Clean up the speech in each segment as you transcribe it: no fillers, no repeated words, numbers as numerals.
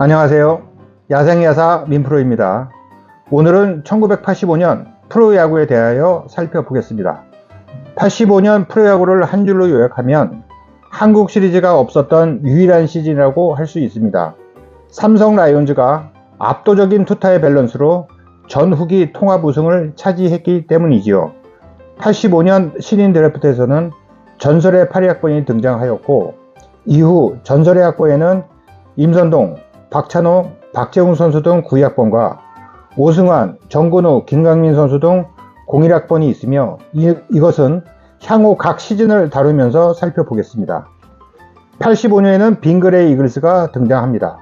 안녕하세요. 야생야사 민프로입니다. 오늘은 1985년 프로야구에 대하여 살펴보겠습니다. 85년 프로야구를 한 줄로 요약하면 한국 시리즈가 없었던 유일한 시즌이라고 할 수 있습니다. 삼성 라이온즈가 압도적인 투타의 밸런스로 전후기 통합 우승을 차지했기 때문이지요. 85년 신인 드래프트에서는 전설의 8위학번이 등장하였고, 이후 전설의 학번에는 임선동, 박찬호, 박재웅 선수 등 9위학번과 오승환, 정근우, 김강민 선수 등 01학번이 있으며, 이것은 향후 각 시즌을 다루면서 살펴보겠습니다. 85년에는 빙그레이 이글스가 등장합니다.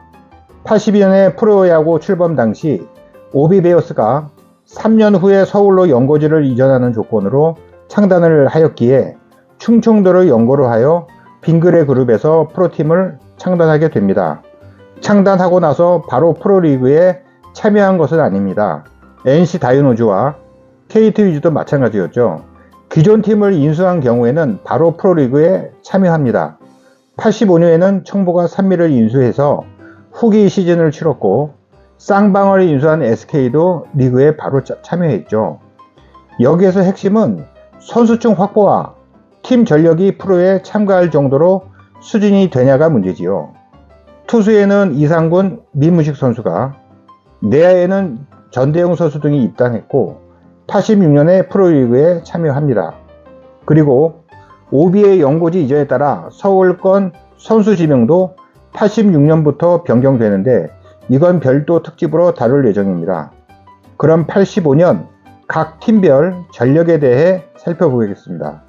82년에 프로야구 출범 당시 오비베어스가 3년 후에 서울로 연고지를 이전하는 조건으로 창단을 하였기에 충청도를 연고로 하여 빙그레 그룹에서 프로팀을 창단하게 됩니다. 창단하고 나서 바로 프로리그에 참여한 것은 아닙니다. NC 다이노즈와 KT 위즈도 마찬가지였죠. 기존 팀을 인수한 경우에는 바로 프로리그에 참여합니다. 85년에는 청보가 산미를 인수해서 후기 시즌을 치렀고, 쌍방을 인수한 SK도 리그에 바로 참여했죠. 여기에서 핵심은 선수층 확보와 팀 전력이 프로에 참가할 정도로 수준이 되냐가 문제지요. 투수에는 이상군, 민무식 선수가, 내야에는 전대용 선수 등이 입단했고 86년에 프로리그에 참여합니다. 그리고 OB의 연고지 이전에 따라 서울권 선수 지명도 86년부터 변경되는데, 이건 별도 특집으로 다룰 예정입니다. 그럼 85년 각 팀별 전력에 대해 살펴보겠습니다.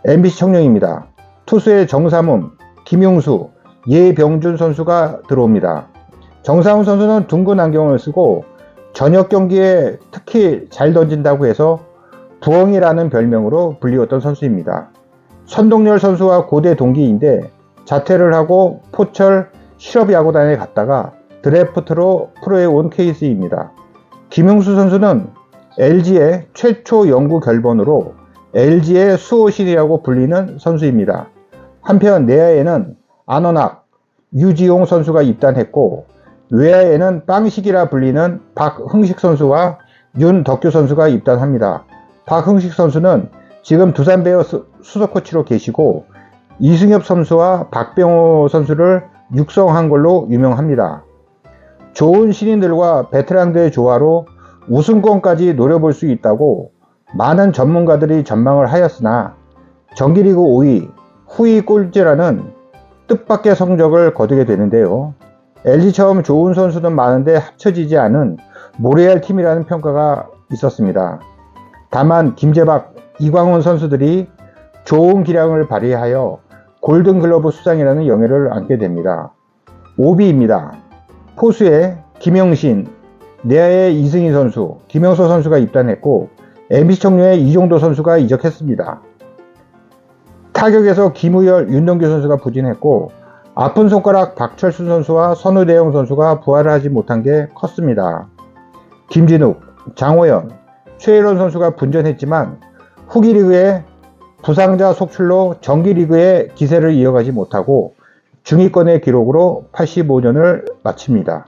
MBC 청룡입니다. 투수의 정삼훈, 김용수, 예병준 선수가 들어옵니다. 정삼훈 선수는 둥근 안경을 쓰고 저녁 경기에 특히 잘 던진다고 해서 부엉이라는 별명으로 불리웠던 선수입니다. 선동열 선수와 고대 동기인데 자퇴를 하고 포철 실업야구단에 갔다가 드래프트로 프로에 온 케이스입니다. 김용수 선수는 LG의 최초 영구 결번으로 LG의 수호신이라고 불리는 선수입니다. 한편 내야에는 안원학, 유지용 선수가 입단했고, 외야에는 빵식이라 불리는 박흥식 선수와 윤덕규 선수가 입단합니다. 박흥식 선수는 지금 두산 베어스 수석 코치로 계시고, 이승엽 선수와 박병호 선수를 육성한 걸로 유명합니다. 좋은 신인들과 베테랑들의 조화로 우승권까지 노려볼 수 있다고 많은 전문가들이 전망을 하였으나, 정기리그 5위, 후위 꼴찌라는 뜻밖의 성적을 거두게 되는데요. LG처럼 좋은 선수는 많은데 합쳐지지 않은 모래알 팀이라는 평가가 있었습니다. 다만 김재박, 이광훈 선수들이 좋은 기량을 발휘하여 골든글러브 수상이라는 영예를 안게 됩니다. OB입니다. 포수에 김영신, 내야에 이승희 선수, 김영서 선수가 입단했고, MBC 청룡에 이종도 선수가 이적했습니다. 타격에서 김우열, 윤동규 선수가 부진했고, 아픈 손가락 박철순 선수와 선우대영 선수가 부활을 하지 못한 게 컸습니다. 김진욱, 장호연, 최일원 선수가 분전했지만 후기 리그의 부상자 속출로 정기 리그의 기세를 이어가지 못하고 중위권의 기록으로 85년을 마칩니다.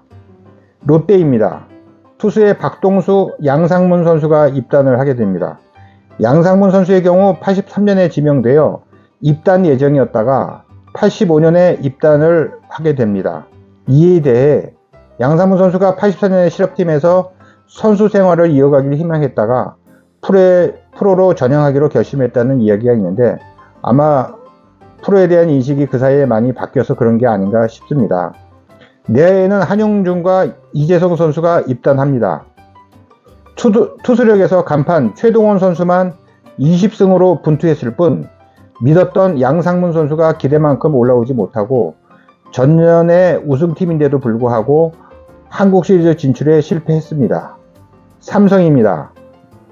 롯데입니다. 투수의 박동수, 양상문 선수가 입단을 하게 됩니다. 양상문 선수의 경우 83년에 지명되어 입단 예정이었다가 85년에 입단을 하게 됩니다. 이에 대해 양상문 선수가 84년에 실업팀에서 선수 생활을 이어가기를 희망했다가 프로로 전향하기로 결심했다는 이야기가 있는데, 아마 프로에 대한 인식이 그 사이에 많이 바뀌어서 그런 게 아닌가 싶습니다. 내야에는 한용준과 이재성 선수가 입단합니다. 투수력에서 간판 최동원 선수만 20승으로 분투했을 뿐, 믿었던 양상문 선수가 기대만큼 올라오지 못하고 전년의 우승팀인데도 불구하고 한국 시리즈 진출에 실패했습니다. 삼성입니다.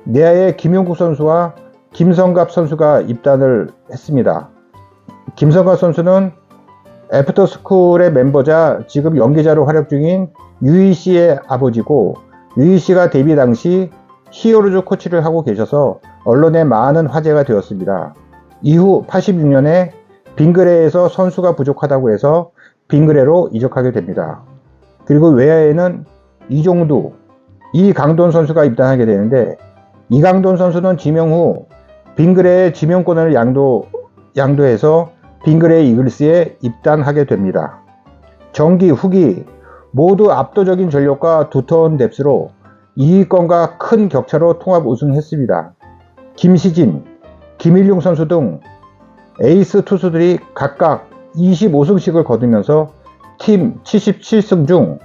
내야에 김용국 선수와 김성갑 선수가 입단을 했습니다. 김성갑 선수는 애프터스쿨의 멤버자 지금 연기자로 활약 중인 유희 씨의 아버지고, 유희 씨가 데뷔 당시 히어로즈 코치를 하고 계셔서 언론에 많은 화제가 되었습니다. 이후 86년에 빙그레에서 선수가 부족하다고 해서 빙그레로 이적하게 됩니다. 그리고 외야에는 이종두, 이강돈 선수가 입단하게 되는데, 이강돈 선수는 지명 후 빙그레의 지명권을 양도해서 빙그레 이글스에 입단하게 됩니다. 정기, 후기 모두 압도적인 전력과 두터운 뎁스로 2위권과 큰 격차로 통합 우승했습니다. 김시진, 김일용 선수 등 에이스 투수들이 각각 25승씩을 거두면서 팀 77승 중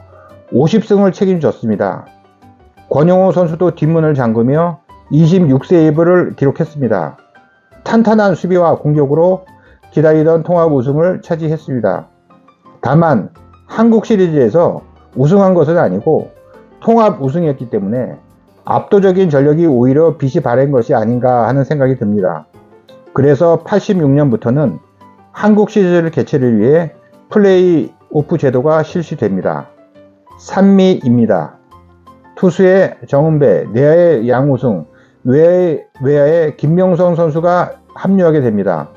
50승을 책임졌습니다. 권영호 선수도 뒷문을 잠그며 26세이브를 기록했습니다. 탄탄한 수비와 공격으로 기다리던 통합 우승을 차지했습니다. 다만 한국 시리즈에서 우승한 것은 아니고 통합 우승이었기 때문에 압도적인 전력이 오히려 빛이 바랜 것이 아닌가 하는 생각이 듭니다. 그래서 86년부터는 한국 시리즈를 개최를 위해 플레이오프 제도가 실시됩니다. 3미입니다. 투수의 정은배, 내야의 양우승, 외야의 김명성 선수가 합류하게 됩니다.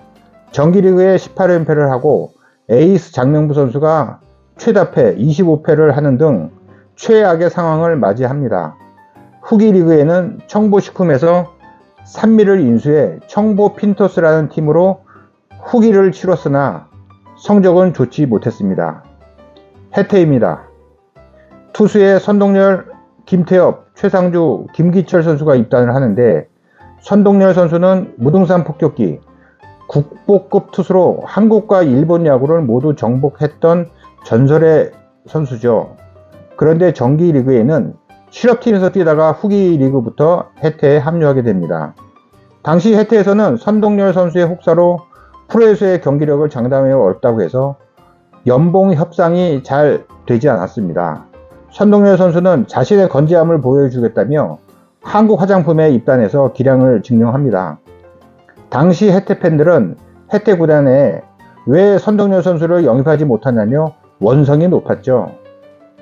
정기리그에 18연패를 하고 에이스 장명부 선수가 최다패 25패를 하는 등 최악의 상황을 맞이합니다. 후기 리그에는 청보식품에서 3미를 인수해 청보 핀토스라는 팀으로 후기를 치렀으나 성적은 좋지 못했습니다. 해태입니다. 투수의 선동열, 김태엽, 최상주, 김기철 선수가 입단을 하는데, 선동열 선수는 무등산 폭격기, 국보급 투수로 한국과 일본 야구를 모두 정복했던 전설의 선수죠. 그런데 정기 리그에는 실업팀에서 뛰다가 후기 리그부터 해태에 합류하게 됩니다. 당시 해태에서는 선동열 선수의 혹사로 프로에서의 경기력을 장담하기 어렵다고 해서 연봉 협상이 잘 되지 않았습니다. 선동열 선수는 자신의 건재함을 보여주겠다며 한국 화장품에 입단해서 기량을 증명합니다. 당시 해태 팬들은 해태 구단에 왜 선동열 선수를 영입하지 못하냐며 원성이 높았죠.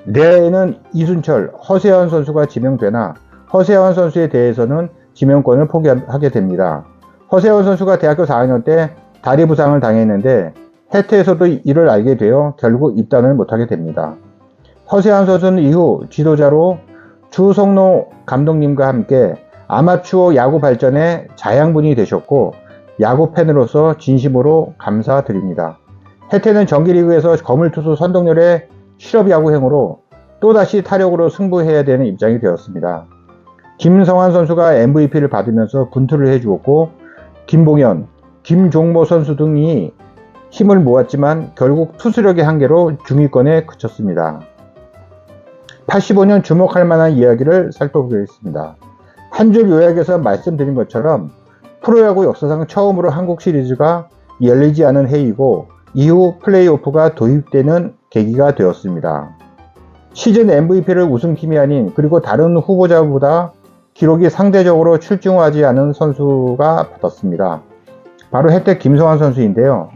내야에는 이순철, 허세환 선수가 지명되나 허세환 선수에 대해서는 지명권을 포기하게 됩니다. 허세환 선수가 대학교 4학년 때 다리 부상을 당했는데 해태에서도 이를 알게 되어 결국 입단을 못하게 됩니다. 허세환 선수는 이후 지도자로 주성노 감독님과 함께 아마추어 야구 발전에 자양분이 되셨고 야구 팬으로서 진심으로 감사드립니다. 해태는 정기리그에서 거물투수 선동열의 실업야구 행으로 또다시 타력으로 승부해야 되는 입장이 되었습니다. 김성환 선수가 MVP를 받으면서 분투를 해주었고 김봉현, 김종모 선수 등이 힘을 모았지만 결국 투수력의 한계로 중위권에 그쳤습니다. 85년 주목할 만한 이야기를 살펴보겠습니다. 한 줄 요약해서 말씀드린 것처럼 프로야구 역사상 처음으로 한국 시리즈가 열리지 않은 해이고 이후 플레이오프가 도입되는 계기가 되었습니다. 시즌 MVP를 우승팀이 아닌 그리고 다른 후보자보다 기록이 상대적으로 출중하지 않은 선수가 받았습니다. 바로 해태 김성환 선수인데요.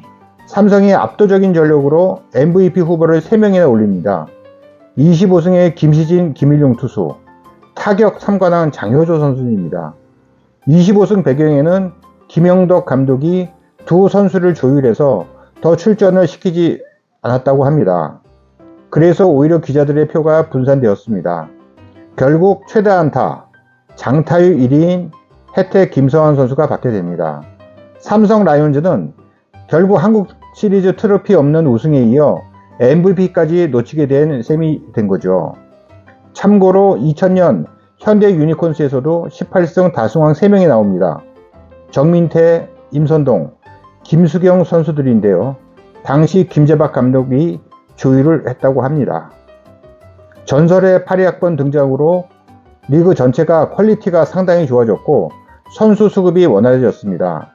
삼성이 압도적인 전력으로 MVP 후보를 3명이나 올립니다. 25승의 김시진, 김일용 투수, 타격 3관왕 장효조 선수입니다. 25승 배경에는 김영덕 감독이 두 선수를 조율해서 더 출전을 시키지 않았다고 합니다. 그래서 오히려 기자들의 표가 분산되었습니다. 결국 최다 안타, 장타율 1위인 해태 김성환 선수가 받게 됩니다. 삼성 라이온즈는 결국 한국 시리즈 트로피 없는 우승에 이어 MVP까지 놓치게 된 셈이 된 거죠. 참고로 2000년 현대 유니콘스에서도 18승 다승왕 3명이 나옵니다. 정민태, 임선동, 김수경 선수들인데요. 당시 김재박 감독이 조율을 했다고 합니다. 전설의 8위 학번 등장으로 리그 전체가 퀄리티가 상당히 좋아졌고 선수 수급이 원활해졌습니다.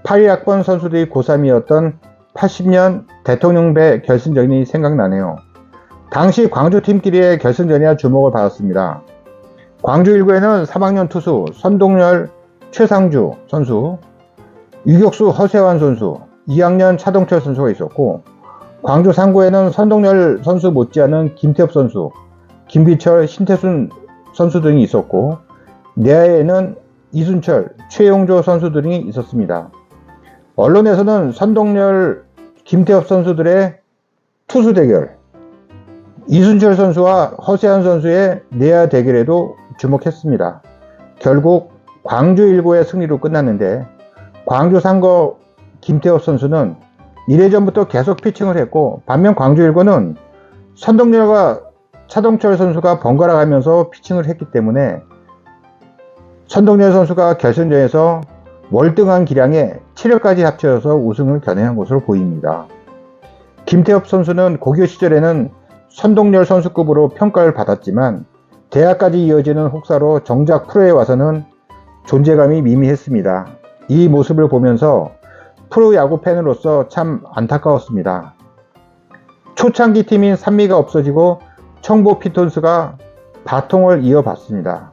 8위 학번 선수들이 고3이었던 80년 대통령배 결승전이 생각나네요. 당시 광주팀끼리의 결승전이라 주목을 받았습니다. 광주 1구에는 3학년 투수 선동열, 최상주 선수, 유격수 허세환 선수, 2학년 차동철 선수가 있었고 광주 3구에는 선동열 선수 못지않은 김태엽 선수, 김기철, 신태순 선수 등이 있었고 내야에는 이순철, 최용조 선수 등이 있었습니다. 언론에서는 선동열, 김태엽 선수들의 투수 대결, 이순철 선수와 허세한 선수의 내야 대결에도 주목했습니다. 결국 광주 1구의 승리로 끝났는데 광주 상거 김태엽 선수는 1회전부터 계속 피칭을 했고, 반면 광주 1구는 선동열과 차동철 선수가 번갈아 가면서 피칭을 했기 때문에 선동열 선수가 결승전에서 월등한 기량에 체력까지 합쳐서 우승을 겨냥한 것으로 보입니다. 김태엽 선수는 고교 시절에는 선동열 선수급으로 평가를 받았지만 대학까지 이어지는 혹사로 정작 프로에 와서는 존재감이 미미했습니다. 이 모습을 보면서 프로야구 팬으로서 참 안타까웠습니다. 초창기 팀인 산미가 없어지고 청보 피톤스가 바통을 이어받습니다.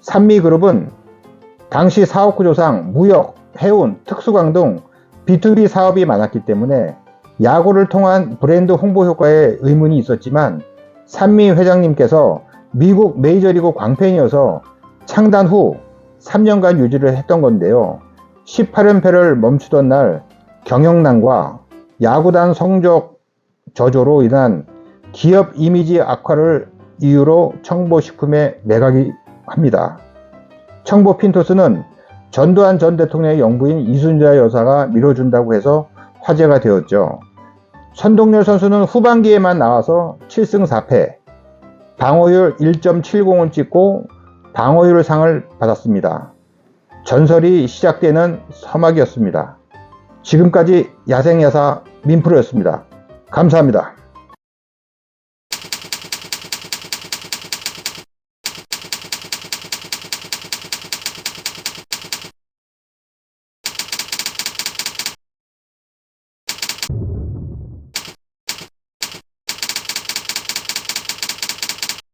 산미그룹은 당시 사업 구조상 무역, 해운, 특수광 등 B2B 사업이 많았기 때문에 야구를 통한 브랜드 홍보 효과에 의문이 있었지만 산미 회장님께서 미국 메이저리그 광팬이어서 창단 후 3년간 유지를 했던 건데요. 18연패를 멈추던 날 경영난과 야구단 성적 저조로 인한 기업 이미지 악화를 이유로 청보식품에 매각이 합니다. 청보 핀토스는 전두환 전 대통령의 영부인 이순자 여사가 밀어준다고 해서 화제가 되었죠. 선동열 선수는 후반기에만 나와서 7승 4패, 방어율 1.70을 찍고 방어율 상을 받았습니다. 전설이 시작되는 서막이었습니다. 지금까지 야생야사 민프로였습니다. 감사합니다.